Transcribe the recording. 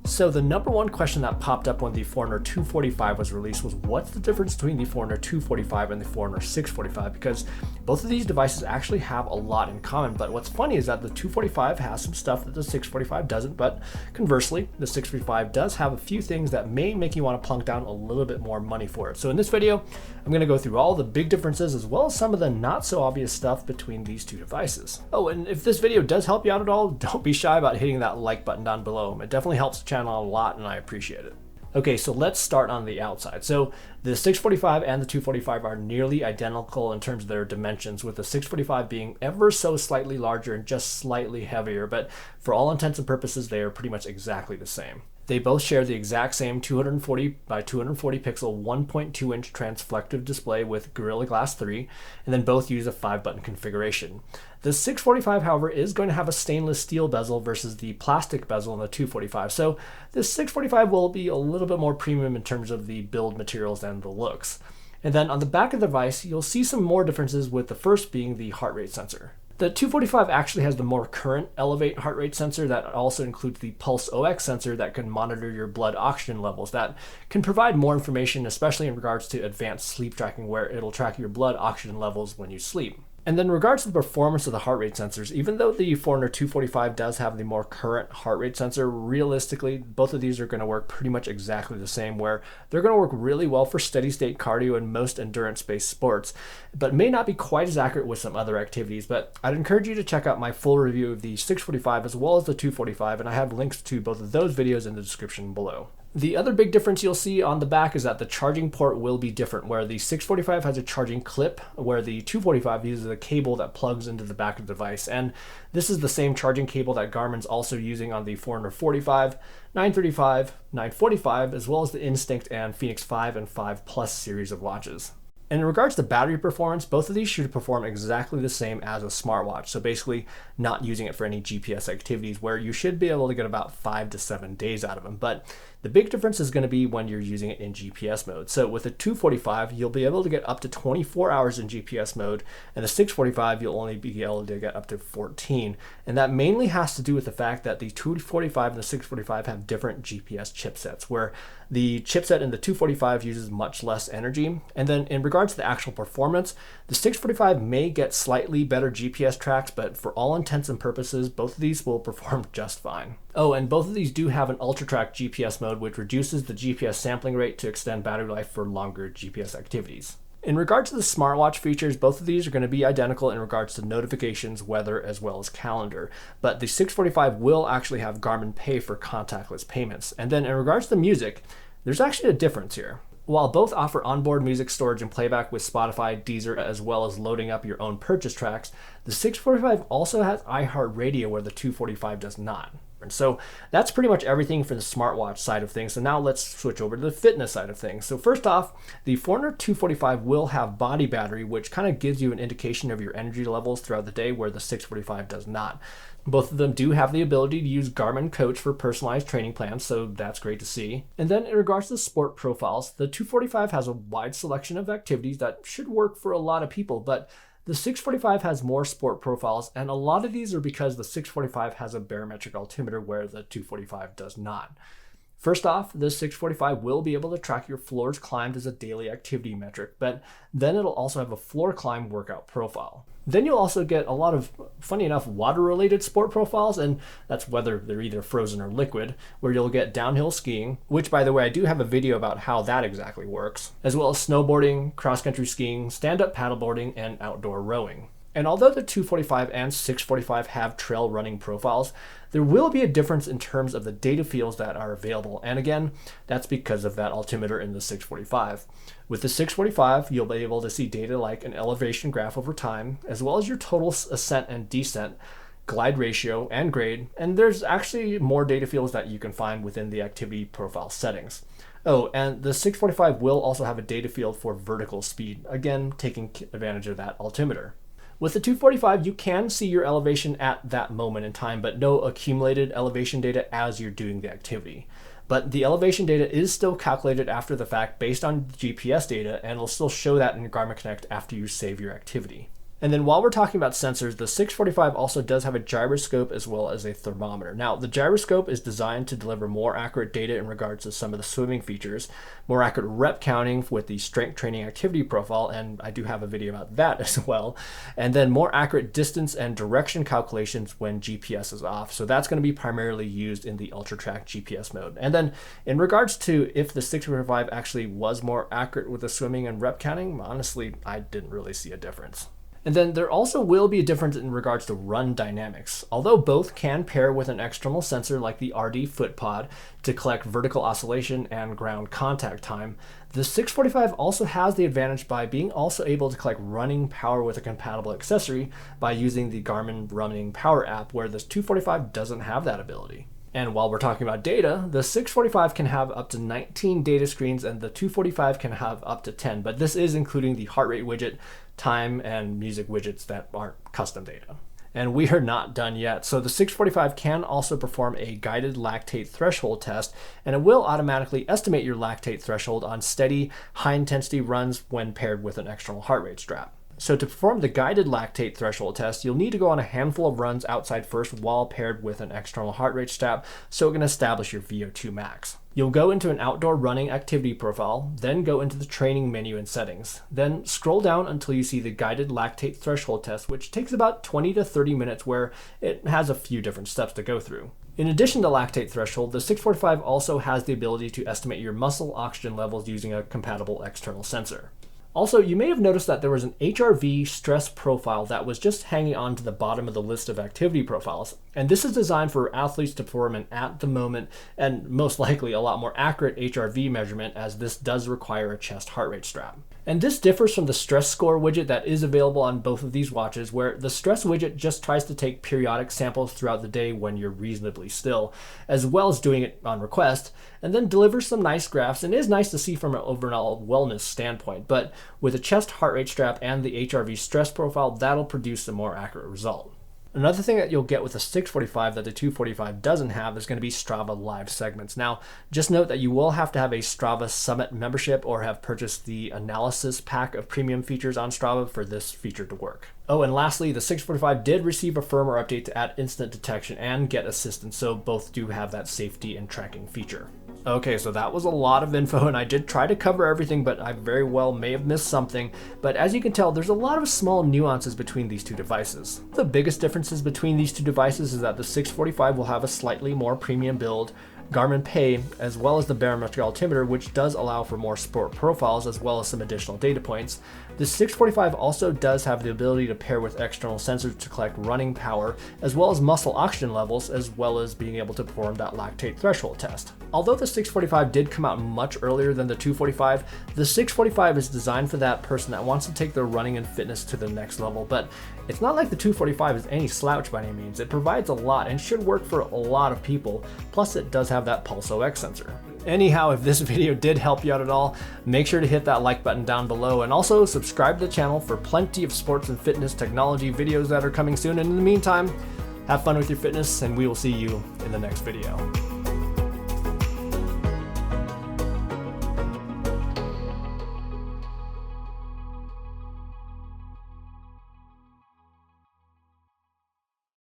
So the number one question that popped up when the Forerunner 245 was released was what's the difference between the Forerunner 245 and the Forerunner 645, because both of these devices actually have a lot in common. But what's funny is that the 245 has some stuff that the 645 doesn't, but conversely, the 645 does have a few things that may make you want to plunk down a little bit more money for it. So in this video, I'm going to go through all the big differences as well as some of the not so obvious stuff between these two devices. Oh, and if this video does help you out at all, don't be shy about hitting that like button down below. It definitely helps the channel a lot and I appreciate it. Okay, so let's start on the outside. So the 645 and the 245 are nearly identical in terms of their dimensions, with the 645 being ever so slightly larger and just slightly heavier, but for all intents and purposes, they are pretty much exactly the same. They both share the exact same 240 by 240 pixel 1.2 inch transflective display with Gorilla Glass 3, and then both use a 5-button configuration. The 645, however, is going to have a stainless steel bezel versus the plastic bezel in the 245, so this 645 will be a little bit more premium in terms of the build materials and the looks. And then on the back of the device, you'll see some more differences, with the first being the heart rate sensor. The 245 actually has the more current Elevate heart rate sensor that also includes the Pulse OX sensor that can monitor your blood oxygen levels. That can provide more information, especially in regards to advanced sleep tracking, where it'll track your blood oxygen levels when you sleep. And then in regards to the performance of the heart rate sensors, even though the Forerunner 245 does have the more current heart rate sensor, realistically, both of these are going to work pretty much exactly the same, where they're going to work really well for steady state cardio and most endurance-based sports, but may not be quite as accurate with some other activities. But I'd encourage you to check out my full review of the 645 as well as the 245, and I have links to both of those videos in the description below. The other big difference you'll see on the back is that the charging port will be different, where the 645 has a charging clip, where the 245 uses a cable that plugs into the back of the device. And this is the same charging cable that Garmin's also using on the Forerunner 45, 935, 945, as well as the Instinct and Phoenix 5 and 5 Plus series of watches. And in regards to battery performance, both of these should perform exactly the same as a smartwatch. So basically not using it for any GPS activities, where you should be able to get about 5 to 7 days out of them. But the big difference is going to be when you're using it in GPS mode. So with the 245, you'll be able to get up to 24 hours in GPS mode, and the 645, you'll only be able to get up to 14. And that mainly has to do with the fact that the 245 and the 645 have different GPS chipsets, where the chipset in the 245 uses much less energy. And then in regards to the actual performance, the 645 may get slightly better GPS tracks, but for all intents and purposes, both of these will perform just fine. Oh, and both of these do have an ultra-track GPS mode, which reduces the GPS sampling rate to extend battery life for longer GPS activities. In regards to the smartwatch features, both of these are going to be identical in regards to notifications, weather, as well as calendar. But the 645 will actually have Garmin Pay for contactless payments. And then in regards to music, there's actually a difference here. While both offer onboard music storage and playback with Spotify, Deezer, as well as loading up your own purchase tracks, the 645 also has iHeartRadio, where the 245 does not. So that's pretty much everything for the smartwatch side of things. So now let's switch over to the fitness side of things. So first off, the Forerunner 245 will have body battery, which kind of gives you an indication of your energy levels throughout the day, where the 645 does not. Both of them do have the ability to use Garmin Coach for personalized training plans, so that's great to see. And then in regards to sport profiles, the 245 has a wide selection of activities that should work for a lot of people, but the 645 has more sport profiles, and a lot of these are because the 645 has a barometric altimeter where the 245 does not. First off, the 645 will be able to track your floors climbed as a daily activity metric, but then it'll also have a floor climb workout profile. Then you'll also get a lot of, funny enough, water-related sport profiles, and that's whether they're either frozen or liquid, where you'll get downhill skiing, which, by the way, I do have a video about how that exactly works, as well as snowboarding, cross-country skiing, stand-up paddleboarding, and outdoor rowing. And although the 245 and 645 have trail running profiles, there will be a difference in terms of the data fields that are available. And again, that's because of that altimeter in the 645. With the 645, you'll be able to see data like an elevation graph over time, as well as your total ascent and descent, glide ratio, and grade. And there's actually more data fields that you can find within the activity profile settings. Oh, and the 645 will also have a data field for vertical speed, again, taking advantage of that altimeter. With the 245, you can see your elevation at that moment in time, but no accumulated elevation data as you're doing the activity. But the elevation data is still calculated after the fact based on GPS data, and it'll still show that in your Garmin Connect after you save your activity. And then while we're talking about sensors, the 645 also does have a gyroscope as well as a thermometer. Now, the gyroscope is designed to deliver more accurate data in regards to some of the swimming features, more accurate rep counting with the strength training activity profile, and I do have a video about that as well, and then more accurate distance and direction calculations when GPS is off. So that's going to be primarily used in the UltraTrack GPS mode. And then in regards to if the 645 actually was more accurate with the swimming and rep counting, honestly, I didn't really see a difference. And then there also will be a difference in regards to run dynamics. Although both can pair with an external sensor like the RD FootPod to collect vertical oscillation and ground contact time, the 645 also has the advantage by being also able to collect running power with a compatible accessory by using the Garmin Running Power app, where this 245 doesn't have that ability. And while we're talking about data, the 645 can have up to 19 data screens and the 245 can have up to 10, but this is including the heart rate widget, time, and music widgets that aren't custom data. And we are not done yet. So the 645 can also perform a guided lactate threshold test, and it will automatically estimate your lactate threshold on steady, high-intensity runs when paired with an external heart rate strap. So to perform the guided lactate threshold test, you'll need to go on a handful of runs outside first while paired with an external heart rate strap so it can establish your VO2 max. You'll go into an outdoor running activity profile, then go into the training menu and settings. Then scroll down until you see the guided lactate threshold test, which takes about 20 to 30 minutes, where it has a few different steps to go through. In addition to lactate threshold, the 645 also has the ability to estimate your muscle oxygen levels using a compatible external sensor. Also, you may have noticed that there was an HRV stress profile that was just hanging on to the bottom of the list of activity profiles. And this is designed for athletes to perform an at-the-moment and most likely a lot more accurate HRV measurement, as this does require a chest heart rate strap. And this differs from the stress score widget that is available on both of these watches, where the stress widget just tries to take periodic samples throughout the day when you're reasonably still, as well as doing it on request, and then delivers some nice graphs and is nice to see from an overall wellness standpoint. But with a chest heart rate strap and the HRV stress profile, that'll produce a more accurate result. Another thing that you'll get with the 645 that the 245 doesn't have is going to be Strava live segments. Now, just note that you will have to have a Strava Summit membership or have purchased the analysis pack of premium features on Strava for this feature to work. Oh, and lastly, the 645 did receive a firmware update to add instant detection and get assistance, so both do have that safety and tracking feature. Okay, so that was a lot of info, and I did try to cover everything, but I very well may have missed something. But as you can tell, there's a lot of small nuances between these two devices. The biggest differences between these two devices is that the 645 will have a slightly more premium build, Garmin Pay, as well as the barometric altimeter, which does allow for more sport profiles as well as some additional data points. The 645 also does have the ability to pair with external sensors to collect running power, as well as muscle oxygen levels, as well as being able to perform that lactate threshold test. Although the 645 did come out much earlier than the 245, the 645 is designed for that person that wants to take their running and fitness to the next level, but it's not like the 245 is any slouch by any means. It provides a lot and should work for a lot of people, plus it does have that PulseOX sensor. Anyhow, if this video did help you out at all, make sure to hit that like button down below, and also subscribe to the channel for plenty of sports and fitness technology videos that are coming soon. And in the meantime, have fun with your fitness, and we will see you in the next video.